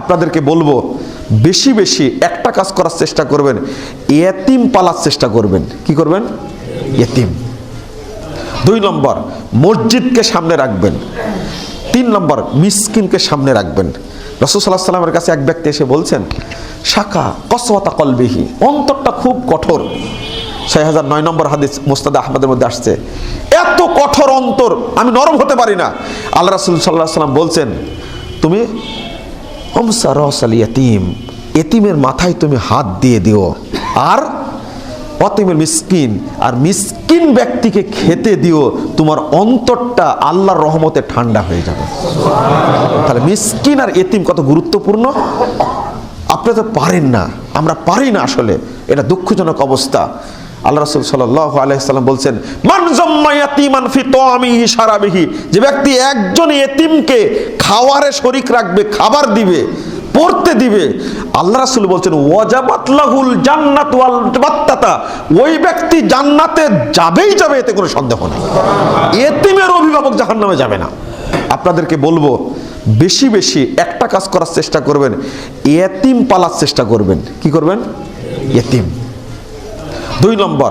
আপনাদেরকে বলবো বেশি বেশি একটা কাজ করার চেষ্টা করবেন, এতিম পালার চেষ্টা করবেন। কি করবেন? এতিম। 2 নম্বর, মসজিদকে সামনে রাখবেন। 3 নম্বর, মিসকিনকে সামনে রাখবেন। রাসূল সাল্লাল্লাহু আলাইহি ওয়াসাল্লামের কাছে এক ব্যক্তি এসে বলছেন, শাকা কসওয়াতা কলবিহি, অন্তরটা খুব কঠোর। 6009 নম্বর হাদিস মুসনাদ আহমদের মধ্যে আসছে, এত কঠোর অন্তর, আমি নরম হতে পারি না। আল্লাহ রাসূল সাল্লাল্লাহু আলাইহি ওয়াসাল্লাম বলছেন, তুমি হামসা রাসাল ইয়াতীম, এতিমের মাথায় তুমি হাত দিয়ে দিও, আর অতিমের মিসকিন, আর মিসকিন ব্যক্তিকে খেতে দিও, তোমার অন্তরটা আল্লাহর রহমতে ঠান্ডা হয়ে যাবে। তাহলে মিসকিন আর এতিম কত গুরুত্বপূর্ণ। আপনারা তো পারেন না, আমরা পারি না, আসলে এটা দুঃখজনক অবস্থা। আল্লাহ রাসূল সাল্লাল্লাহু আলাইহি ওয়াসাল্লাম বলছেন, মান জাম্মা ইয়াতীমান ফি তাআমিহি শারাবিহি, যে ব্যক্তি একজন এতিমকে খাওয়ারে শরীক রাখবে, খাবার দিবে, পড়তে দিবে, আল্লাহ রাসূল বলছেন ওয়াজাবাত লাহুল জান্নাতু ওয়াল বাত্তাতা, ওই ব্যক্তি জান্নাতে যাবেই যাবে, এতে কোনো সন্দেহ নেই। এতিমের অভিভাবক জাহান্নামে যাবে না। আপনাদেরকে বলবো বেশি বেশি একটা কাজ করার চেষ্টা করবেন, এতিম পালার চেষ্টা করবেন। কি করবেন? এতিম। 2 নম্বর,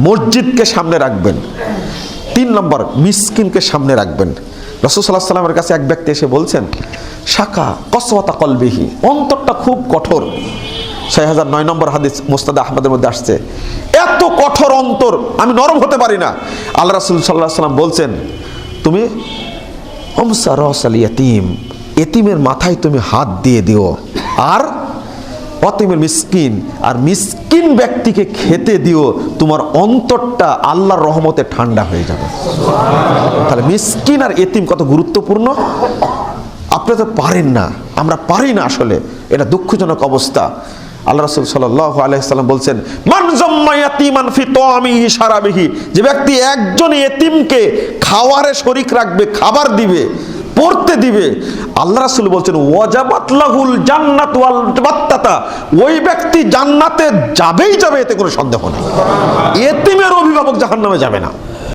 মসজিদকে সামনে রাখবেন। 3 নম্বর, মিসকিনকে সামনে রাখবেন। রাসূল সাল্লাল্লাহু আলাইহি ওয়াসাল্লামের কাছে এক ব্যক্তি এসে বলছেন, শাকা কসওয়াতা কলবিহি, অন্তরটা খুব কঠোর। 6009 নম্বর হাদিস মুসনাদ আহমদের মধ্যে আসছে, এত কঠোর অন্তর, আমি নরম হতে পারি না। আল্লাহ রাসূল সাল্লাল্লাহু আলাইহি ওয়াসাল্লাম বলছেন, তুমি হামসা রাসাল ইয়াতীম, এতিমের মাথায় তুমি হাত দিয়ে দিও, আর অতিমের মিসকিন, আর মিসকিন ব্যক্তিকে খেতে দিও, তোমার অন্তরটা আল্লাহর রহমতে ঠান্ডা হয়ে যাবে। তাহলে মিসকিন আর এতিম কত গুরুত্বপূর্ণ। আপনারা তো পারেন না, আমরা পারি না, আসলে এটা দুঃখজনক অবস্থা। আল্লাহ রাসূল সাল্লাল্লাহু আলাইহি ওয়াসাল্লাম বলছেন, মান জাম্মা ইয়াতীমান ফি তাআমিহি শারাবিহি, যে ব্যক্তি একজন এতিমকে খাওয়ারে শরীক রাখবে, খাবার দিবে, পড়তে দিবে, আল্লাহ রাসূল বলছেন ওয়াজাবাত লাহুল জান্নাতু ওয়াল বাত্তাতা, ওই ব্যক্তি জান্নাতে যাবেই যাবে, এতে কোনো সন্দেহ নেই। এতিমের অভিভাবক জাহান্নামে যাবে না।